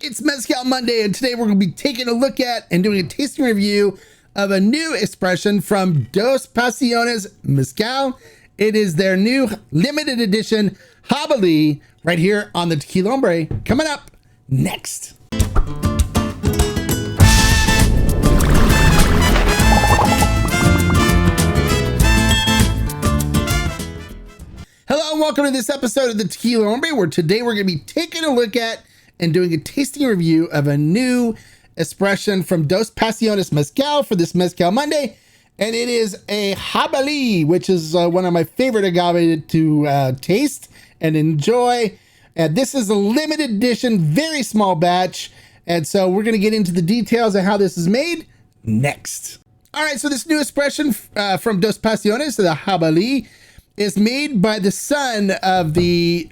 It's Mezcal Monday, and today we're going to be taking a look at and doing a tasting review of a new expression from Dos Pasiones Mezcal. It is their new limited edition Jabali right here on the Tequila Hombre. Coming up next. Hello and welcome to this episode of the Tequila Hombre, where today we're going to be taking a look at and doing a tasting review of a new expression from Dos Pasiones Mezcal for this Mezcal Monday. And it is a Jabali, which is one of my favorite agave to taste and enjoy. And this is a limited edition, very small batch. And so we're going to get into the details of how this is made next. All right, so this new expression from Dos Pasiones, the Jabali, is made by the son of the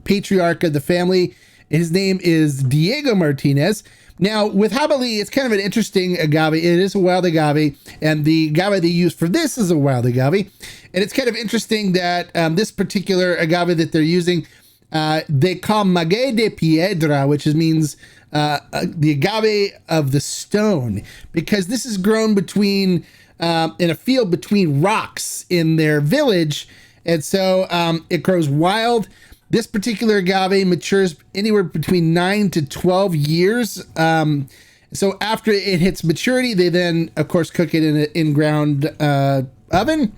patriarch of the family. His name is Diego Martinez. Now, with Jabali, it's kind of an interesting agave. It is a wild agave, and the agave they use for this is a wild agave. And it's kind of interesting that this particular agave that they're using, they call maguey de piedra, which means the agave of the stone, because this is grown between in a field between rocks in their village. And so it grows wild. This particular agave matures anywhere between 9 to 12 years. So after it hits maturity, they then, of course, cook it in an in-ground oven.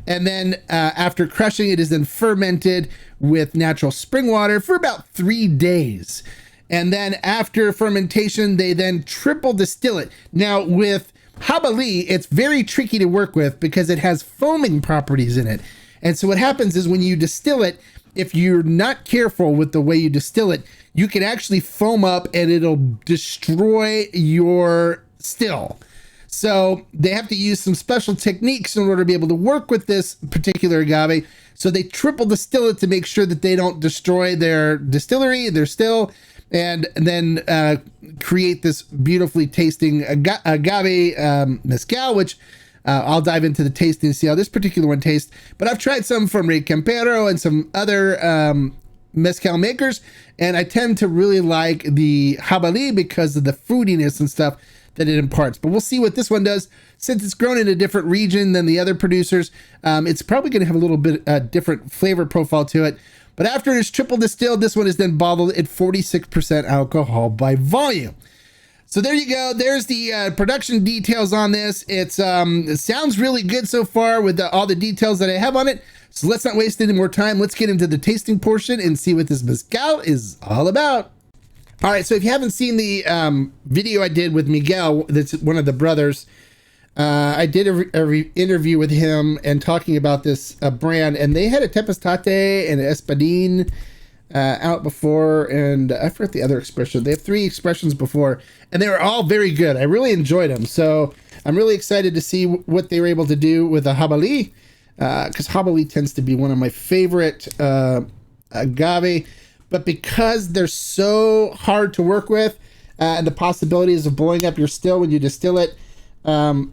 And then after crushing, it is then fermented with natural spring water for about 3 days. And then after fermentation, they then triple distill it. Now, with Jabali, it's very tricky to work with because it has foaming properties in it. And so what happens is when you distill it, if you're not careful with the way you distill it, you can actually foam up and it'll destroy your still. So they have to use some special techniques in order to be able to work with this particular agave. So they triple distill it to make sure that they don't destroy their distillery, their still, and then create this beautifully tasting agave mezcal, which I'll dive into the tasting and see how this particular one tastes. But I've tried some from Rey Campero and some other mezcal makers, and I tend to really like the Jabali because of the fruitiness and stuff that it imparts. But we'll see what this one does. Since it's grown in a different region than the other producers, it's probably going to have a little bit different flavor profile to it. But after it is triple distilled, this one is then bottled at 46% alcohol by volume. So there you go. There's the production details on this. It sounds really good so far with all the details that I have on it. So let's not waste any more time. Let's get into the tasting portion and see what this mezcal is all about. All right, so if you haven't seen the video I did with Miguel, that's one of the brothers, I did a interview with him and talking about this brand, and they had a Tempestate and an Espadin out before, and I forget the other expression. They have 3 expressions before, and they were all very good. I really enjoyed them, so I'm really excited to see what they were able to do with a Jabali, because Jabali tends to be one of my favorite agave, but because they're so hard to work with, and the possibilities of blowing up your still when you distill it,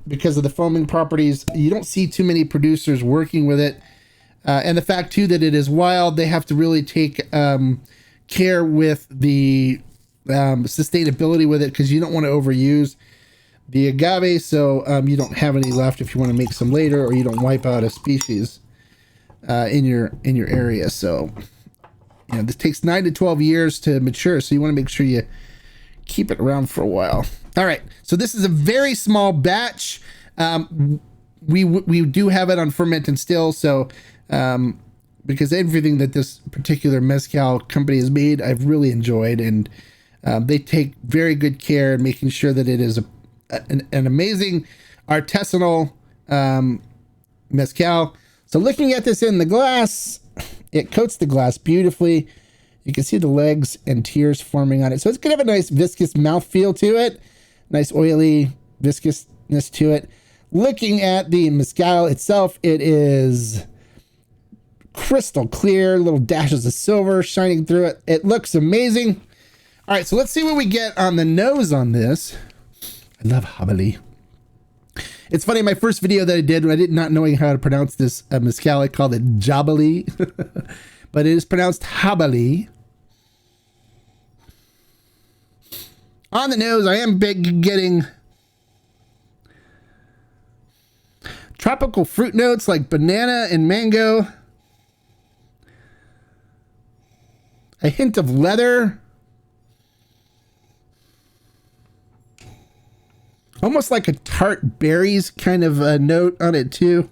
because of the foaming properties, you don't see too many producers working with it. And the fact, too, that it is wild, they have to really take care with the sustainability with it, because you don't want to overuse the agave, so you don't have any left if you want to make some later, or you don't wipe out a species in your area. So, you know, this takes 9 to 12 years to mature, so you want to make sure you keep it around for a while. All right, so this is a very small batch. We do have it on ferment and still, so because everything that this particular mezcal company has made, I've really enjoyed, and they take very good care in making sure that it is an amazing artisanal mezcal. So looking at this in the glass, it coats the glass beautifully. You can see the legs and tears forming on it. So it's going to have a nice viscous mouthfeel to it, nice oily viscousness to it. Looking at the mezcal itself, it is crystal clear, little dashes of silver shining through it. It looks amazing. All right, so let's see what we get on the nose on this. I love Jabali. It's funny, my first video that I did, when I did not knowing how to pronounce this mezcal, I called it Jabali, but it is pronounced Jabali. On the nose, I am big getting tropical fruit notes like banana and mango. A hint of leather. Almost like a tart berries kind of a note on it too.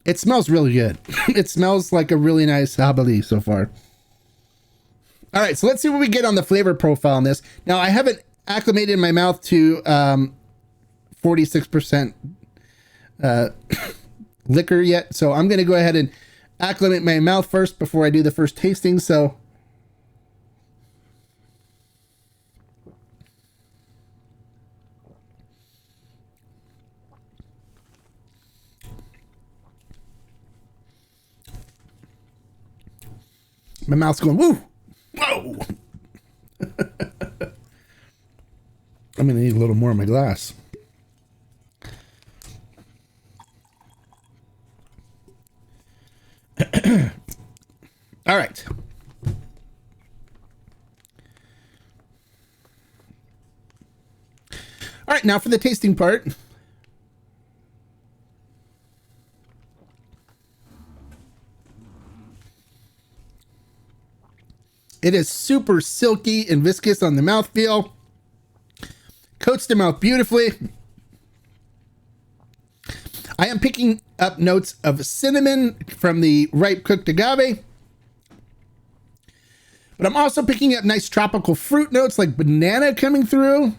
It smells really good. It smells like a really nice Jabali so far. All right, so let's see what we get on the flavor profile on this. Now, I haven't acclimated my mouth to 46% liquor yet, so I'm going to go ahead and acclimate my mouth first before I do the first tasting. So my mouth's going, woo, whoa. I'm going to need a little more in my glass. All right. All right, now for the tasting part. It is super silky and viscous on the mouthfeel. Coats the mouth beautifully. I am picking up notes of cinnamon from the ripe cooked agave. But I'm also picking up nice tropical fruit notes like banana coming through.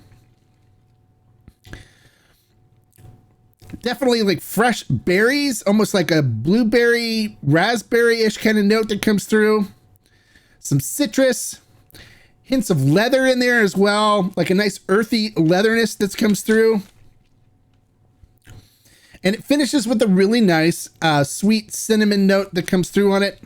Definitely like fresh berries, almost like a blueberry, raspberry-ish kind of note that comes through. Some citrus, hints of leather in there as well, like a nice earthy leatherness that comes through. And it finishes with a really nice sweet cinnamon note that comes through on it.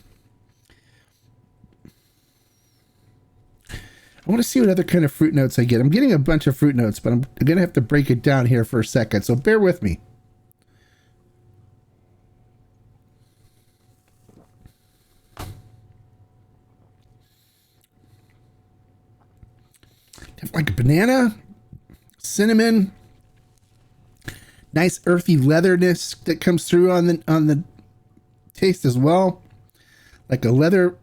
I want to see what other kind of fruit notes I get. I'm getting a bunch of fruit notes, but I'm going to have to break it down here for a second, so bear with me. Like a banana, cinnamon, nice earthy leatherness that comes through on the taste as well, like a leather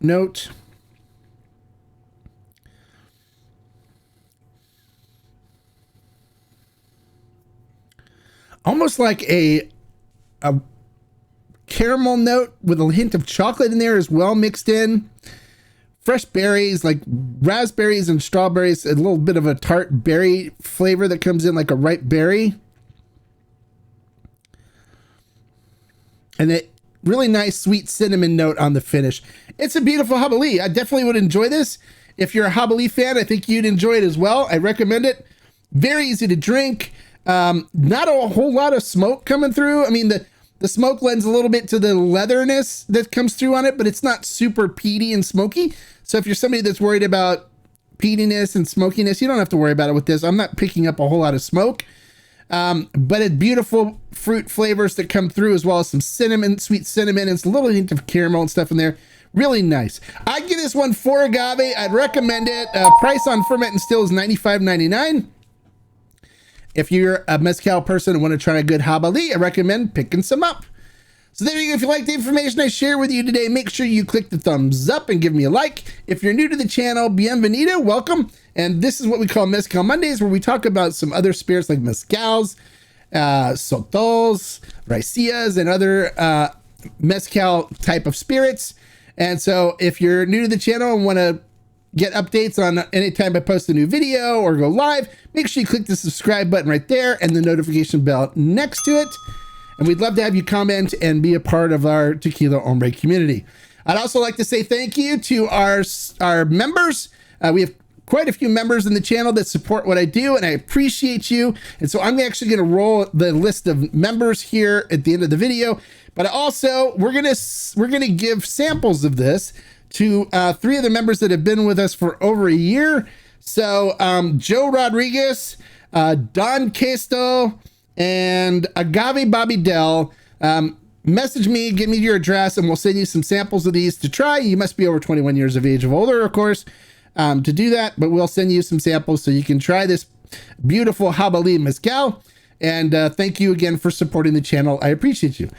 note. Almost like a caramel note with a hint of chocolate in there as well mixed in. Fresh berries like raspberries and strawberries, a little bit of a tart berry flavor that comes in like a ripe berry. And a really nice sweet cinnamon note on the finish. It's a beautiful Jabali. I definitely would enjoy this. If you're a Jabali fan, I think you'd enjoy it as well. I recommend it. Very easy to drink. Not a whole lot of smoke coming through. I mean, the smoke lends a little bit to the leatherness that comes through on it, but it's not super peaty and smoky. So if you're somebody that's worried about peatiness and smokiness, you don't have to worry about it with this. I'm not picking up a whole lot of smoke, but it's beautiful fruit flavors that come through, as well as some cinnamon, sweet cinnamon, and a little hint of caramel and stuff in there. Really nice. I'd give this one 4 agave. I'd recommend it. Price on Ferment and Still is $95.99. If you're a mezcal person and want to try a good Jabali, I recommend picking some up. So there you go. If you like the information I share with you today, make sure you click the thumbs up and give me a like. If you're new to the channel, bienvenido, welcome. And this is what we call Mezcal Mondays, where we talk about some other spirits like mezcals, sotols, raicillas, and other mezcal type of spirits. And so if you're new to the channel and want to get updates on anytime I post a new video or go live, make sure you click the subscribe button right there and the notification bell next to it. And we'd love to have you comment and be a part of our Tequila Hombre community. I'd also like to say thank you to our members. We have quite a few members in the channel that support what I do, and I appreciate you. And so I'm actually going to roll the list of members here at the end of the video. But also, we're gonna give samples of this to 3 of the members that have been with us for over a year. So Joe Rodriguez, Don Casto, and Agave Bobby Dell. Message me, give me your address, and we'll send you some samples of these to try. You must be over 21 years of age or older, of course. to do that, but we'll send you some samples so you can try this beautiful Jabali Mezcal. And thank you again for supporting the channel. I appreciate you.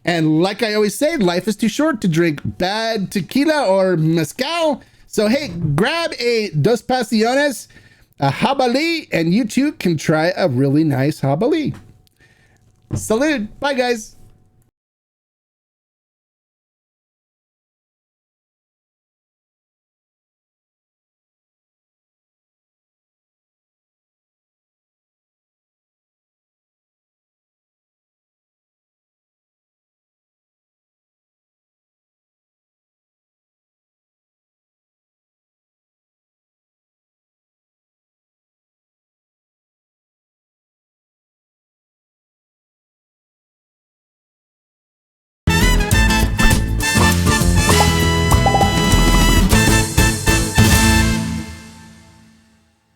And like I always say, life is too short to drink bad tequila or mezcal. So hey, grab a Dos Pasiones, a Jabali, and you too can try a really nice Jabali. Salud. Bye, guys.